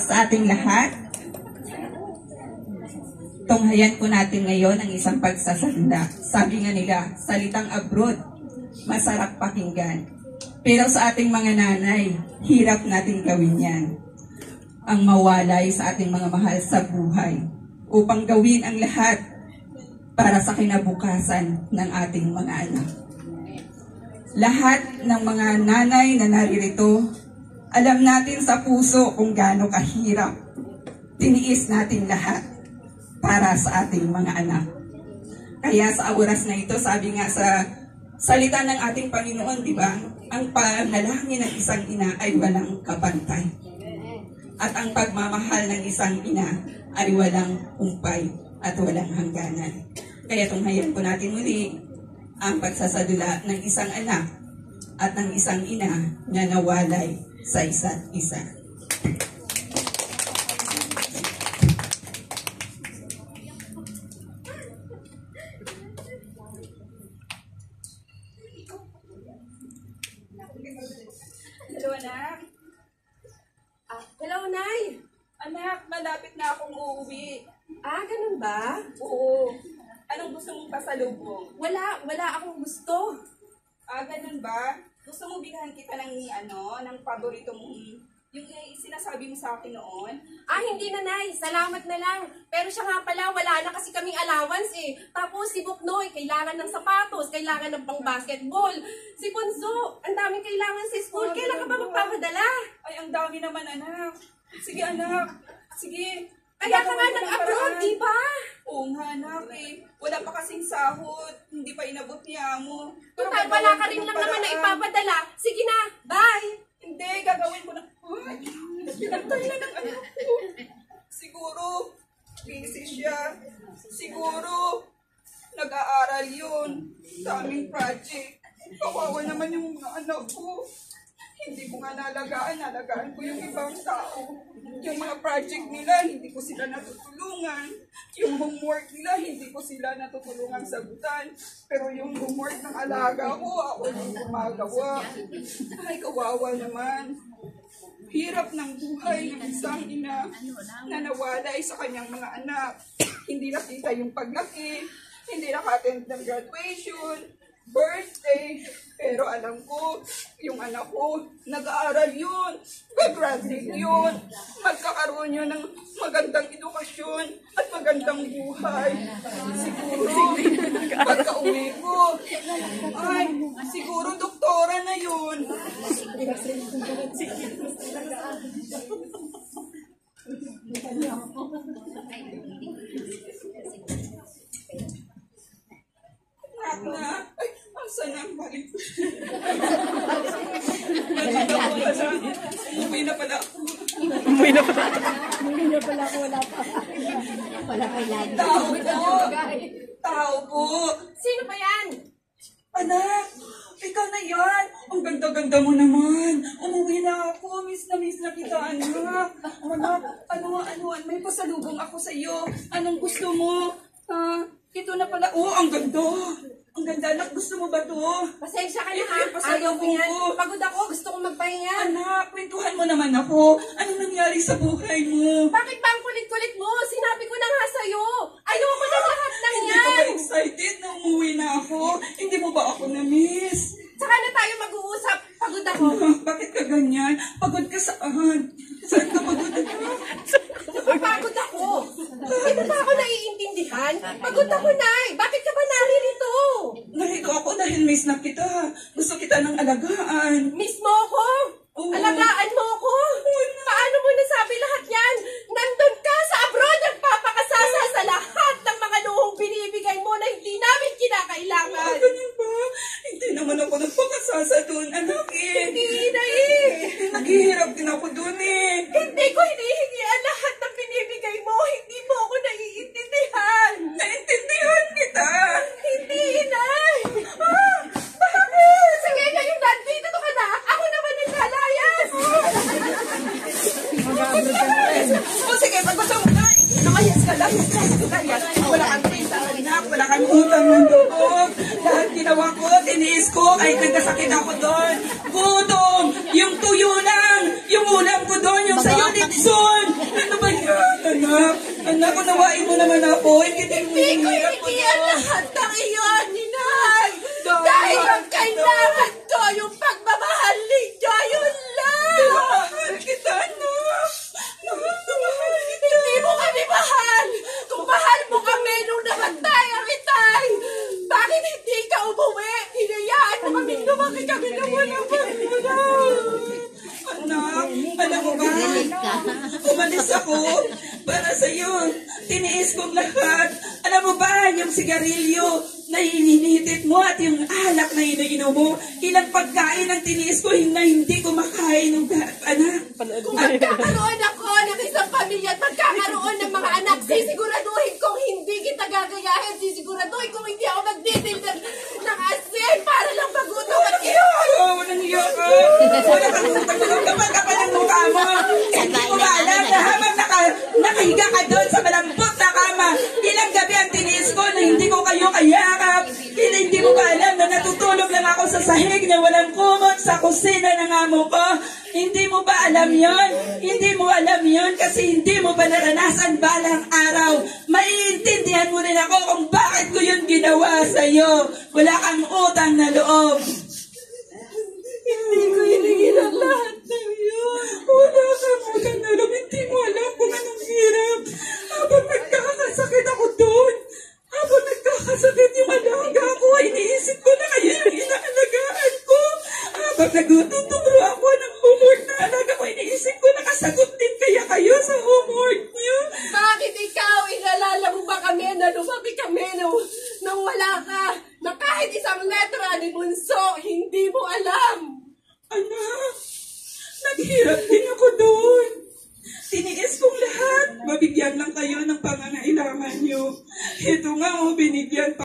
sa ating lahat. Tunghayan po natin ngayon ang isang pagsasalita. Sabi nga nila, salitang abroad, masarap pakinggan. Pero sa ating mga nanay, hirap natin gawin yan. Ang mawalay sa ating mga mahal sa buhay upang gawin ang lahat para sa kinabukasan ng ating mga anak. Lahat ng mga nanay na naririto, alam natin sa puso kung gaano kahirap. Tiniis natin lahat para sa ating mga anak. Kaya sa oras na ito, sabi nga sa salita ng ating Panginoon, di ba? Ang panalangin ng isang ina ay walang kapantay. At ang pagmamahal ng isang ina ay walang umpay at walang hangganan. Kaya tunghayan po natin muli ang pagsasadula ng isang anak at ng isang ina na nawalay sa isa't isa. Hello, anak. Hello, Nay. Anak, malapit na akong uuwi. Ganun ba? Oo. Anong gusto mong pasalubong? Wala akong gusto. Ganun ba? Gusto mo bilhan kita ng paborito mong, yung sinasabi mo sa akin noon? Hindi na, Nay. Salamat na lang. Pero siya nga pala, wala na kasi kaming allowance eh. Tapos si Buknoy, kailangan ng sapatos, kailangan ng pang-basketball. Si Punso, ang daming kailangan sa school. Kailan ka ba magpapadala? Ay, ang dami naman, anak. Sige, anak. Sige. Kaya ka nga nag-abroad, di ba? Oo nga, anak eh. Wala pa kasing sahod. Hindi pa inabot niya mo. Total, wala ka rin lang naman na ipapadala. Sige na, bye! Hindi, gagawin ko na. Ay, pinagtay na ng anak ko. Siguro, busy siya. Siguro, nag-aaral yun. Daming project. Kawawa naman yung mga anak ko. Hindi ko nga nalagaan ko yung ibang tao. Yung mga project nila, hindi ko sila natutulungan. Yung homework nila, hindi ko sila natutulungan sagutan. Pero yung homework ng alaga ko, ako yung gumagawa. Ay, kawawa naman. Hirap ng buhay ng isang ina na nawalay sa kanyang mga anak. Hindi nakita yung paglaki, hindi naka-attend ng graduation, birthday, pero alam ko, yung anak ko, nag-aaral yun, gagraduate yun, magkakaroon yun ng magandang edukasyon at magandang buhay. Siguro, pagka-uwi ko, ay, siguro doktora na yun. Na, ay, asa na ang balik ko? Umuwi na pala ako. Wala kailangan. Tao po. Sino ba yan? Anak, ikaw na yan. Ang ganda-ganda mo naman. Umuwi na ako. Miss na kita, anak. Anak, may pasalubong ako sa iyo. Anong gusto mo? Ito na pala. Ang ganda. Ang ganda, anak. Gusto mo ba to? Pasensya ka na ha. Ayaw ko yan. Pagod ako. Gusto kong magpahinga. Anak, kwentuhan mo naman ako. Anong nangyari sa buhay mo? Bakit ba ang kulit-kulit mo? Sinabi ko na nga sa'yo. Ayoko na lahat ng Hindi yan. ka ba excited na umuwi na ako? Hindi mo ba ako na-miss? Saka na tayo mag-uusap. Pagod ako. Bakit ka ganyan? Pagod ka saan? Saan ka pagod? Pagod ako. Hindi ba ako naiintindihan? Pagod ako, Nay. Bakit ka ba naririto? Narito ako dahil miss na kita. Gusto kita ng alagaan. Miss mo ako? Oo. Alagaan mo ako? Paano mo nasabi lahat yan? Nandun ka sa abroad, nagpapakasasa sa lahat ng mga luhong binibigay mo na hindi namin kinakailangan. Ganun ba? Hindi naman ako nagpakasasa doon, anak eh. Hindi na eh. Naghihirap din ako doon eh. Hindi ko hinihingi ang lahat ng binibigay mo. Hindi mo ako naiintindihan. Naintindihan kita. Hindi, Inay. Bakit? Sige, ngayong nandito ka na. Ako naman ang lalayas. O sige, pag gusto mo na, namayas ka lang. Wala kang pinta, anak. Wala kang utang ng loob. Lahat ginawa ko, tiniis ko, kahit nagkasakit ako doon. Gutom! Yung tuyo lang! Yung ulam ko doon, yung sayo, Ditsun! anak. Anak, unawain mo naman ako. Hindi ko hindi ang lahat ng iyon, Ninay! Dahil ang kailangan ko yung pagmamahal ninyo, yun lang! Mahal kita, anak. Hindi mo kami mahal! Kung mahal mo kami nung namatay ang itay, bakit hindi ka umuwi? Hinayaan mo kami lumaki kami na walang magulang! Anak, alam mo ba? Umalis ako para sa'yo. Tiniis kong lahat. Alam mo ba, yung sigarilyo na hinihintit mo at yung alak na iniinom mo, ilang pagkain ang tiniis ko na hindi ko makain ng anak. Kung magkakaroon ako ng isang pamilya at magkakaroon ng mga anak, sisiguraduhin kong hindi kita gagayahin, sisiguraduhin kong hindi ako magdidildil ng asin para lang magutom at Walang iyo ka. Wala kang utang-utang kapal ng mukha mo. Hindi ko ba alam na habang nakahiga ka doon sa malambot na kama, ilang gabi ang tiniis ko na hindi ko kayo kayakap. Hindi mo ba alam na natutulog lang ako sa sahig na walang kumot sa kusina ng amo ko? Hindi mo ba alam yon? Hindi mo alam yon kasi hindi mo ba naranasan balang araw? Maiintindihan mo rin ako kung bakit ko yun ginawa sa'yo. Wala kang utang na loob. Hindi ko hiningin ang lahat ng yun. Wala kang utang na loob. Hindi mo alam kung anong hirap. Habang nagkakasakit ako doon, habang nagkakasakit yung alaga ko, ay iniisip ko na kayo yung inaalagaan ko. Habang nagtuturo ako ng homework na alaga ko, iniisip ko nakasagot din kaya kayo sa homework niyo. bakit ikaw, inalala mo ba kami na lumaki kami nang wala ka, na kahit isang letra ni Bunso, hindi mo alam. Anak, naghirap din ako doon. Tiniis kong lahat. Mabigyan lang kayo ng pangangailangan niyo. Ito nga, binigyan pa.